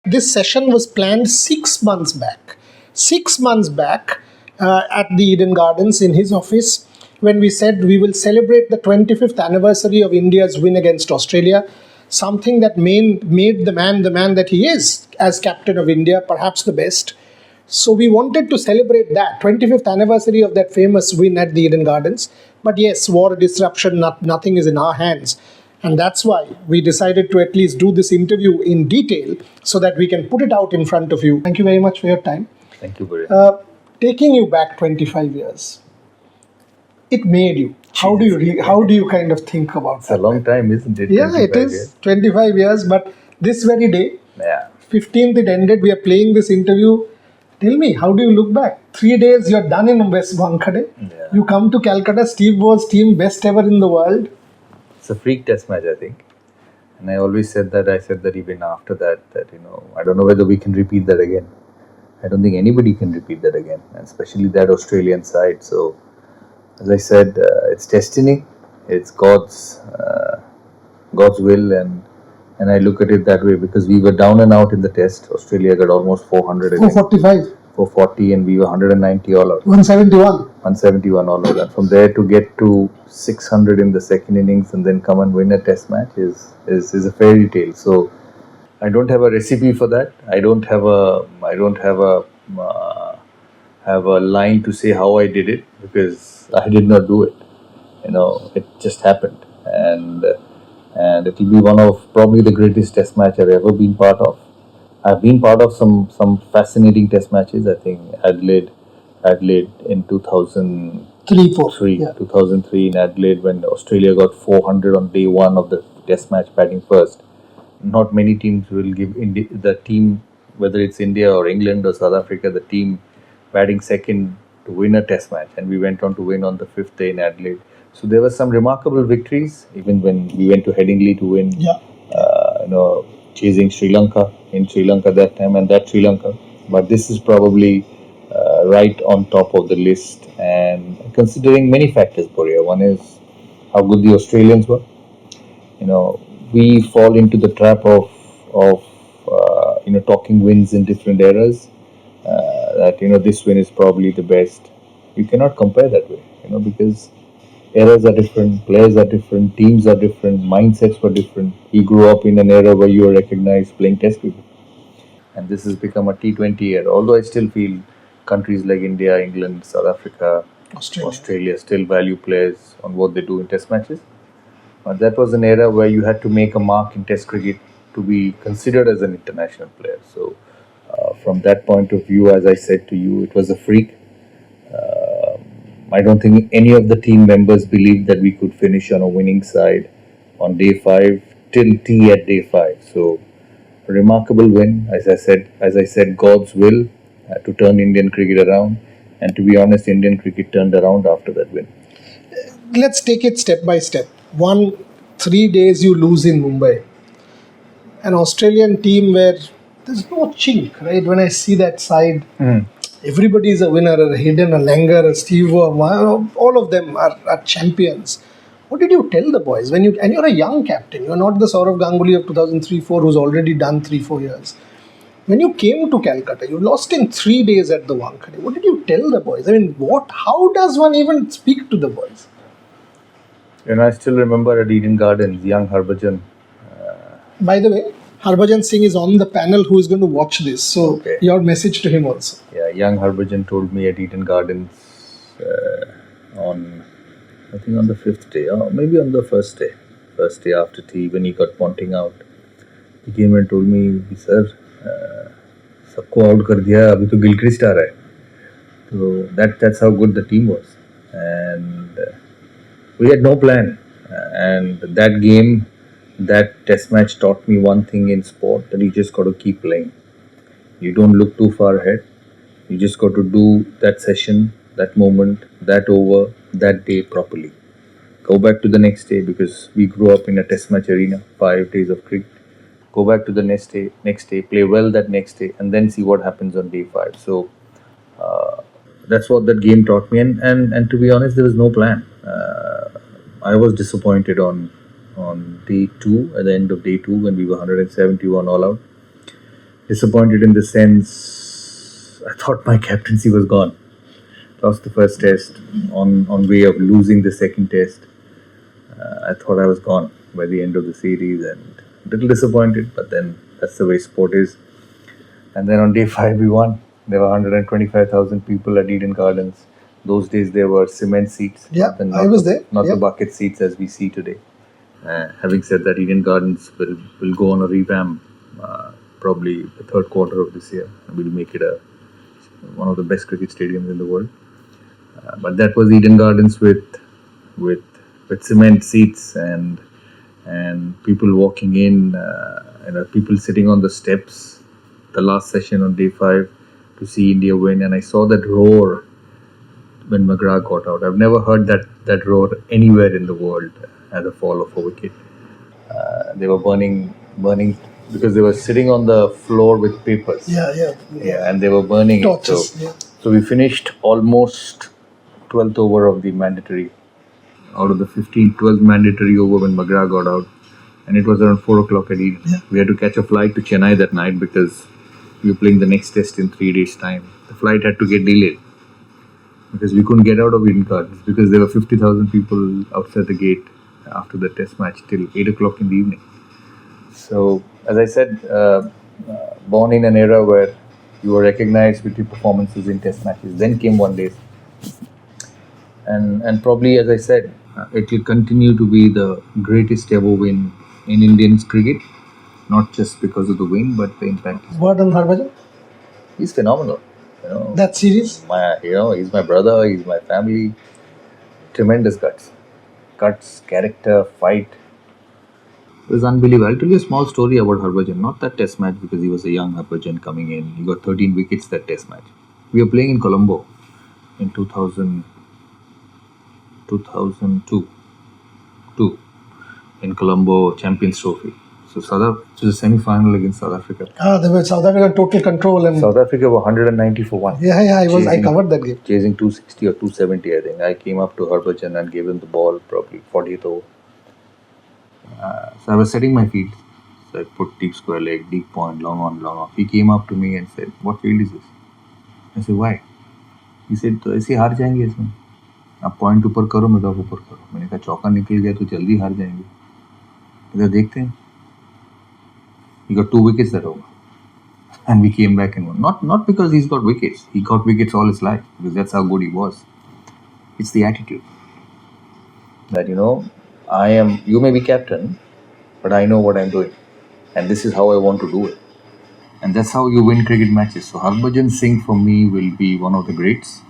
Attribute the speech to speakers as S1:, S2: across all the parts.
S1: This session was planned 6 months back. 6 months back at the Eden Gardens in his office, when we said we will celebrate the 25th anniversary of India's win against Australia, something that made the man that he is as captain of India, perhaps the best. So we wanted to celebrate that 25th anniversary of that famous win at the Eden Gardens. But yes, war disruption, nothing is in our hands. And that's why we decided to at least do this interview in detail so that we can put it out in front of you. Thank you very much for your time.
S2: Thank you, Buri.
S1: Taking you back 25 years, it made you. How do you kind of think about
S2: that? It's a long time, isn't it?
S1: Yeah, it is. Years. 25 years, but this very day, 15th it ended, we are playing this interview. Tell me, how do you look back? 3 days, you're done in West Wankhede. Yeah. You come to Calcutta, Steve Waugh's team, best ever in the world.
S2: It's a freak test match, I think. And I always said that, even after that, I don't know whether we can repeat that again. I don't think anybody can repeat that again, and especially that Australian side. So, as I said, it's destiny, it's God's will, and I look at it that way because we were down and out in the test. Australia got almost 400.
S1: 445.
S2: 440, and we were 190 all out.
S1: 171.
S2: 171 all out. And from there to get to 600 in the second innings and then come and win a test match is a fairy tale. So I don't have a recipe for that. I don't have a line to say how I did it because I did not do it. It just happened, and it will be one of probably the greatest test match I've ever been part of. I've been part of some fascinating test matches. I think Adelaide in 2003.
S1: Yeah.
S2: 2003 in Adelaide when Australia got 400 on day one of the test match batting first. Not many teams will give the team, whether it's India or England or South Africa, the team batting second to win a test match. And we went on to win on the 5th day in Adelaide. So there were some remarkable victories, even when we went to Headingley to win.
S1: Yeah.
S2: Chasing Sri Lanka that time, and that Sri Lanka. But this is probably right on top of the list, and considering many factors, Boria. One is how good the Australians were. We fall into the trap of talking wins in different eras. That this win is probably the best. You cannot compare that way, because eras are different, players are different, teams are different, mindsets were different. He grew up in an era where you were recognized playing test cricket. And this has become a T20 era. Although I still feel countries like India, England, South Africa, Australia still value players on what they do in test matches. But that was an era where you had to make a mark in test cricket to be considered as an international player. So from that point of view, as I said to you, it was a freak. I don't think any of the team members believed that we could finish on a winning side on day 5 till tea at day 5. So, a remarkable win. As I said, God's will to turn Indian cricket around. And to be honest, Indian cricket turned around after that win.
S1: Let's take it step by step. 3 days you lose in Mumbai. An Australian team where there's no chink, right? When I see that side, everybody is a winner, a Hayden, a Langer, a Steve, all of them are champions. What did you tell the boys? And you're a young captain, you're not the Sourav Ganguly of 2003-04 who's already done 3-4 years. When you came to Calcutta, you lost in 3 days at the Wankhede. What did you tell the boys? How does one even speak to the boys?
S2: I still remember at Eden Gardens, young Harbhajan.
S1: By the way, Harbhajan Singh is on the panel who is going to watch this. So, Your message to him also.
S2: Yeah, young Harbhajan told me at Eden Gardens on the 5th day, or maybe on the first day after tea, when he got pointing out. He came and told me, sir, सबको out कर दिया, अभी तो Gilchrist आ रहा है. So that's how good the team was. And we had no plan. And that game, that test match taught me one thing in sport, that you just got to keep playing. You don't look too far ahead. You just got to do that session, that moment, that over, that day properly. Go back to the next day, because we grew up in a test match arena, 5 days of cricket. Go back to the next day, play well that next day, and then see what happens on day 5. So that's what that game taught me. And to be honest, there was no plan. I was disappointed on day 2, at the end of day 2, when we were 171 all out. Disappointed in the sense I thought my captaincy was gone. Lost the first test on way of losing the second test. I thought I was gone by the end of the series and a little disappointed, but then that's the way sport is. And then on day 5 we won. There were 125,000 people at Eden Gardens. Those days there were cement seats.
S1: Yeah, I was there.
S2: Not
S1: Yeah.
S2: the bucket seats as we see today. Having said that, Eden Gardens will go on a revamp probably the third quarter of this year. And we'll make it one of the best cricket stadiums in the world. But that was Eden Gardens with cement seats and people walking in, people sitting on the steps. The last session on day 5 to see India win, and I saw that roar when McGrath got out. I've never heard that roar anywhere in the world at the fall of a wicket. They were burning because they were sitting on the floor with papers.
S1: Yeah.
S2: And they were burning
S1: Torches.
S2: it. So we finished almost 12th over of the mandatory. Out of the 12th mandatory over when McGrath got out, and it was around 4 o'clock at Eden.
S1: Yeah.
S2: We had to catch a flight to Chennai that night because we were playing the next test in 3 days' time. The flight had to get delayed because we couldn't get out of Eden Gardens because there were 50,000 people outside the gate after the test match till 8 o'clock in the evening. So, as I said, born in an era where you were recognized with your performances in test matches. Then came one day. And probably, as I said, it will continue to be the greatest ever win in Indian cricket. Not just because of the win, but the impact.
S1: Word on Harbhajan?
S2: He's phenomenal.
S1: That series?
S2: He's my brother, he's my family. Tremendous guts, character, fight. It was unbelievable. I'll tell you a small story about Harbhajan. Not that test match because he was a young Harbhajan coming in. He got 13 wickets that test match. We were playing in Colombo in 2002 in Colombo Champions Trophy. So it was a semi-final against South Africa.
S1: There was South Africa total control and
S2: South Africa were 190 for 1.
S1: Yeah, I covered that game.
S2: Chasing 260 or 270, I think. I came up to Harbhajan and gave him the ball probably 40th over. So I was setting my field. So I put deep square leg, deep point, long on, long off. He came up to me and said, "What field is this?" I said, "Why?" He said, "तो ऐसे हार जाएंगे इसमें. आप point ऊपर करो, मैं ऊपर करो." मैंने कहा चौका निकल गया तो जल्दी हार जाएंगे. इधर देखते हैं. He got 2 wickets that over. And we came back and won. Not because he's got wickets. He got wickets all his life because that's how good he was. It's the attitude. That, you may be captain, but I know what I'm doing. And this is how I want to do it. And that's how you win cricket matches. So Harbhajan Singh for me will be one of the greats.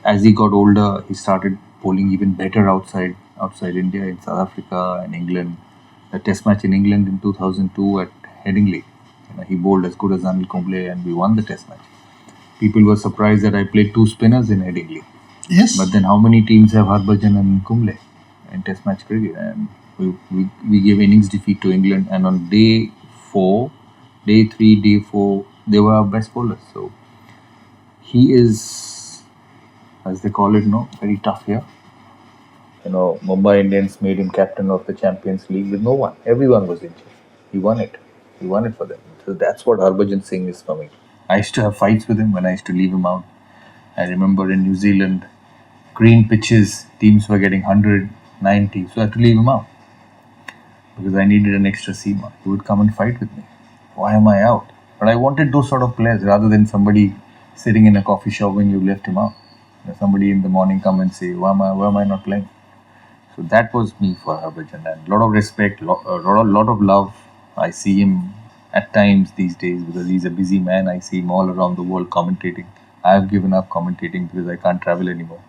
S2: As he got older, he started bowling even better outside India, in South Africa and England. A test match in England in 2002 at Headingley. He bowled as good as Anil Kumble and we won the test match. People were surprised that I played 2 spinners in Headingley.
S1: Yes.
S2: But then how many teams have Harbhajan and Kumble in test match cricket? And we gave innings defeat to England, and on day 4, day 3, day 4, they were our best bowlers. So he is, as they call it, very tough here. Mumbai Indians made him captain of the Champions League with no one. Everyone was injured. He won it. He won it for them. So that's what Harbhajan Singh is for me. I used to have fights with him when I used to leave him out. I remember in New Zealand, green pitches, teams were getting 100, 90. So I had to leave him out because I needed an extra seamer. He would come and fight with me. Why am I out? But I wanted those sort of players rather than somebody sitting in a coffee shop when you left him out. Somebody in the morning come and say, why am I not playing? So that was me for Harbhajan, and a lot of respect, lot of love. I see him at times these days because he's a busy man. I see him all around the world commentating. I have given up commentating because I can't travel anymore.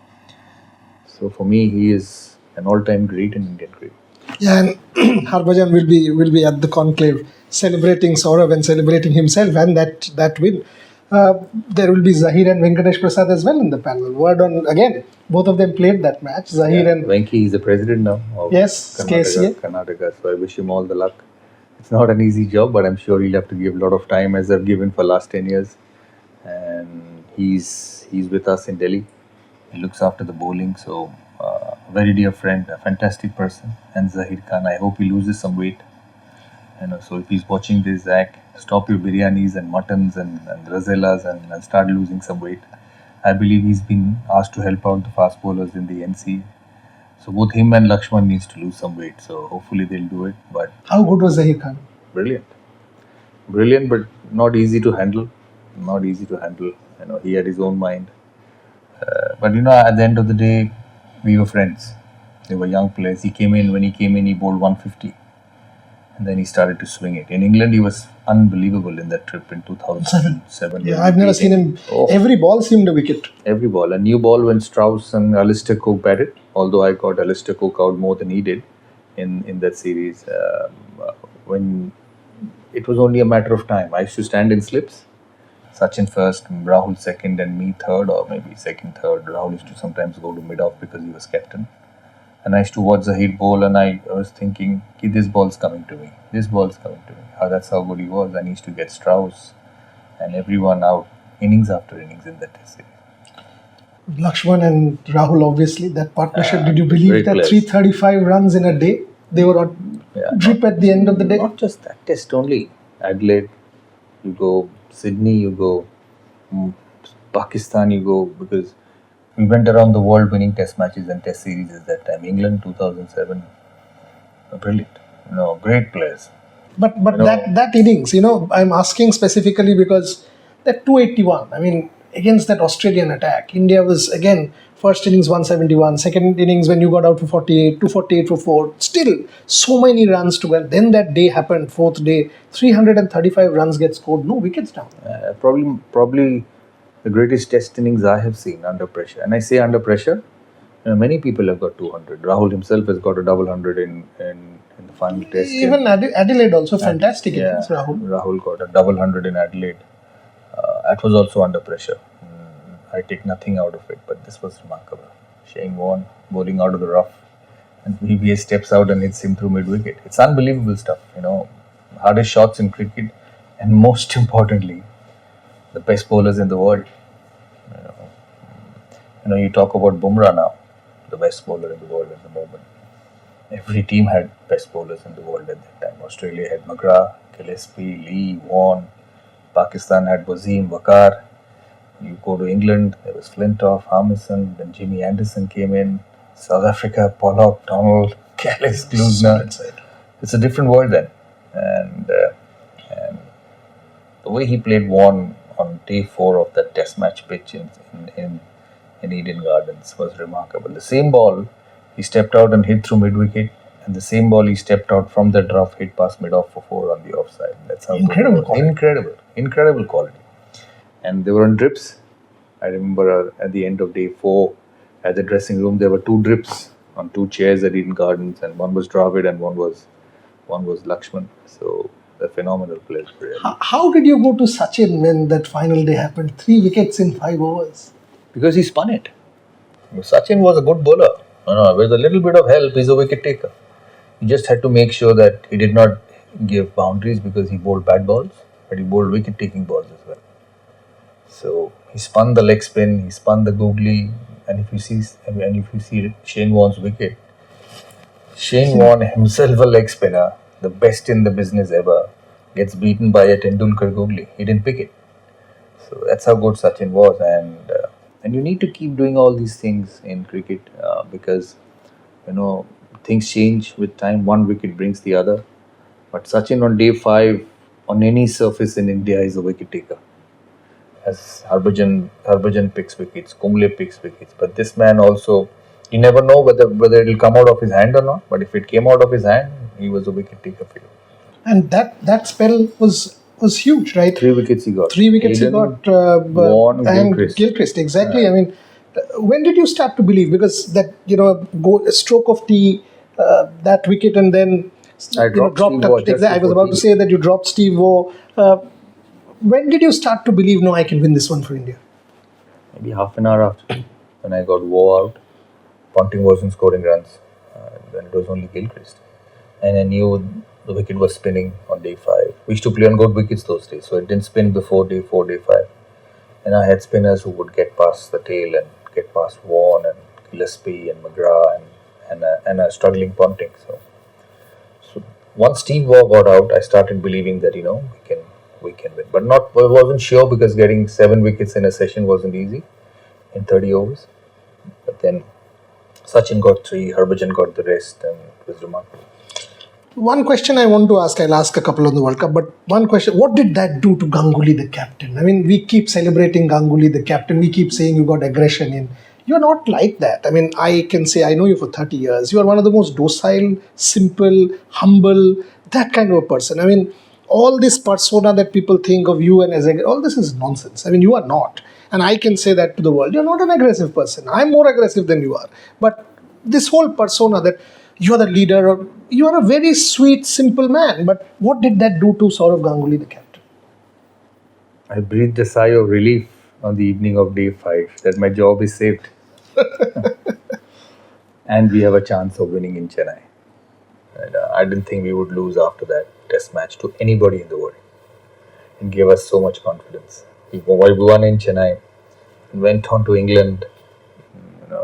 S2: So for me, he is an all-time great in Indian cricket.
S1: Yeah, and Harbhajan will be at the conclave celebrating Sourav and celebrating himself and that win. There will be Zaheer and Venkatesh Prasad as well in the panel. Word on, again, both of them played that match. Zaheer and
S2: Venki is the president now of Karnataka. So I wish him all the luck. It's not an easy job, but I'm sure he'll have to give a lot of time as I've given for last 10 years. And he's with us in Delhi. He looks after the bowling. So a very dear friend, a fantastic person. And Zaheer Khan, I hope he loses some weight So if he's watching this, Zach, stop your biryanis and muttons and razellas and start losing some weight. I believe he's been asked to help out the fast bowlers in the NC. So both him and Laxman needs to lose some weight. So hopefully they'll do it. But
S1: How good was Zaheer Khan?
S2: brilliant. Brilliant, but not easy to handle. Not easy to handle. He had his own mind. But at the end of the day, we were friends. They were young players. When he came in, he bowled 150. And then he started to swing it. In England, he was unbelievable in that trip in 2007.
S1: Yeah, I've never seen him.
S2: Oh.
S1: Every ball seemed a wicket.
S2: Every ball. A new ball when Strauss and Alistair Cook batted. Although I got Alistair Cook out more than he did in that series. When it was only a matter of time. I used to stand in slips. Sachin first, Rahul second, and me third, or maybe second, third. Rahul used to sometimes go to mid-off because he was captain. And I used to watch Zaheer bowl, and I was thinking, this ball's coming to me. This ball's coming to me. That's how good he was. And he used to get Strauss and everyone out, innings after innings in that test series.
S1: Lakshman and Rahul, obviously, that partnership. Did you believe that
S2: players.
S1: 335 runs in a day? They were on drip at the end of the day.
S2: Not just that test only. Adelaide, you go. Sydney, you go. Pakistan, you go. Because we went around the world winning test matches and test series at that time. England, 2007. Brilliant. Great players.
S1: But that innings, I'm asking specifically because that 281, against that Australian attack, India was, again, first innings 171, second innings when you got out for 48, 248 for 4, still so many runs to go. Then that day happened, fourth day, 335 runs get scored, no wickets down.
S2: Probably the greatest test innings I have seen under pressure. And I say under pressure, many people have got 200. Rahul himself has got a double hundred in the final test.
S1: Even Adelaide also fantastic innings, Rahul.
S2: Rahul got a double hundred in Adelaide. That was also under pressure. I take nothing out of it, but this was remarkable. Shane Warne bowling out of the rough, and VBA steps out and hits him through mid-wicket. It's unbelievable stuff, hardest shots in cricket, and most importantly, the best bowlers in the world. You talk about Bumrah now, the best bowler in the world at the moment. Every team had best bowlers in the world at that time. Australia had McGrath, Gillespie, Lee, Warne. Pakistan had Wasim, Waqar. You go to England, there was Flintoff, Harmison, then Jimmy Anderson came in. South Africa, Pollock, Donald, Callis, Klusener. It's a different world then. And the way he played Warne on day 4 of that test match pitch in Eden Gardens was remarkable. The same ball, he stepped out and hit through mid-wicket, and the same ball he stepped out from the rough, hit past mid-off for 4 on the offside. That's how
S1: incredible quality.
S2: Incredible quality. And they were on drips. I remember at the end of day 4, at the dressing room, there were 2 drips on 2 chairs at Eden Gardens, and one was Dravid and one was Laxman. So they're phenomenal players. Really.
S1: How did you go to Sachin when that final day happened? 3 wickets in 5 overs.
S2: Because he spun it. Sachin was a good bowler. With a little bit of help, he's a wicket taker. He just had to make sure that he did not give boundaries because he bowled bad balls, but he bowled wicket taking balls as well. So he spun the leg spin, he spun the googly, and if you see Shane Warne's wicket, Shane Warne himself a leg spinner, the best in the business ever, gets beaten by a Tendulkar googly. He didn't pick it. So that's how good Sachin was, and you need to keep doing all these things in cricket because things change with time. One wicket brings the other. But Sachin on day 5 on any surface in India is a wicket taker. As Harbhajan picks wickets, Kumble picks wickets. But this man also, you never know whether it will come out of his hand or not. But if it came out of his hand, he was a wicket taker for you.
S1: And that spell was huge, right?
S2: 3 wickets he got.
S1: 3 wickets
S2: Hayden,
S1: he got.
S2: Warne,
S1: and
S2: Gilchrist.
S1: exactly.
S2: Yeah.
S1: When did you start to believe? Because that, a stroke of tea, that wicket, and then
S2: I dropped Steve Waugh.
S1: I was about to say that you dropped Steve Waugh. When did you start to believe, no, I can win this one for India?
S2: Maybe half an hour after, when I got Waugh out. Ponting wasn't scoring runs. Then it was only Gilchrist. And I knew the wicket was spinning on day 5. We used to play on good wickets those days, so it didn't spin before day 4, day 5. And I had spinners who would get past the tail and get past Warne and Gillespie and McGrath and a struggling Ponting. So once Steve Waugh got out, I started believing that we can win. But not I wasn't sure because getting 7 wickets in a session wasn't easy in 30 overs. But then Sachin got 3, Harbhajan got the rest, and it was remarkable.
S1: One question I want to ask, I'll ask a couple on the World Cup, but one question, what did that do to Ganguly, the captain? I mean, we keep celebrating Ganguly, the captain. We keep saying you got aggression in. You're not like that. I mean, I can say I know you for 30 years. You are one of the most docile, simple, humble, that kind of a person. I mean, all this persona that people think of you and as all this is nonsense. I mean, you are not. And I can say that to the world. You're not an aggressive person. I'm more aggressive than you are. But this whole persona that you're the leader, or you are a very sweet, simple man. But what did that do to Sourav Ganguly, the captain?
S2: I breathed a sigh of relief on the evening of day 5 that my job is saved. And we have a chance of winning in Chennai. And I didn't think we would lose after that test match to anybody in the world. It gave us so much confidence. We won in Chennai, went on to England.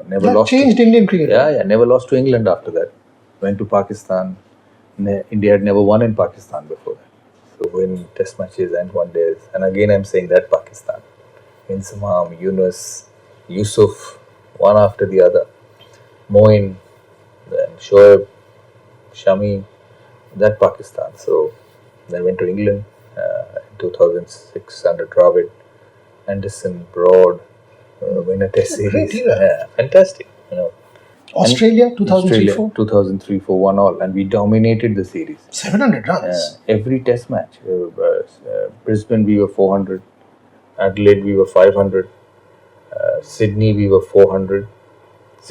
S2: Never
S1: That
S2: lost.
S1: changed Indian cricket.
S2: Yeah, never lost to England after that. Went to Pakistan. India had never won in Pakistan before that. So win test matches and one days. And again, I'm saying that Pakistan. Insamam, Yunus, Yusuf, one after the other. Moin, then Shoaib, Shami, that Pakistan. So then went to England in 2006 under Dravid, Anderson, Broad, win a test series.
S1: Great era.
S2: Yeah, fantastic.
S1: Australia, 2003-4.
S2: 2003-4 1 all, and we dominated the series.
S1: 700 runs.
S2: Every test match. Brisbane we were 400, Adelaide we were 500, Sydney we were 400,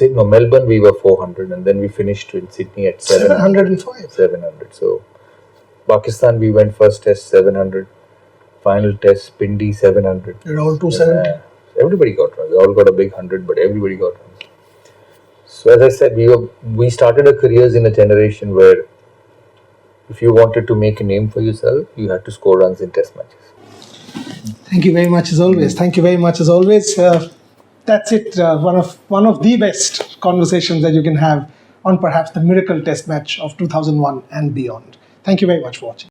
S2: Melbourne we were 400, and then we finished in Sydney at
S1: 705.
S2: 700. So Pakistan we went first test 700, final test Pindi 700.
S1: Around 270.
S2: Everybody got runs. They all got a big 100, but everybody got runs. So as I said, we started our careers in a generation where if you wanted to make a name for yourself, you had to score runs in test matches.
S1: Thank you very much as always. Thank you very much as always. That's it. One of the best conversations that you can have on perhaps the miracle test match of 2001 and beyond. Thank you very much for watching.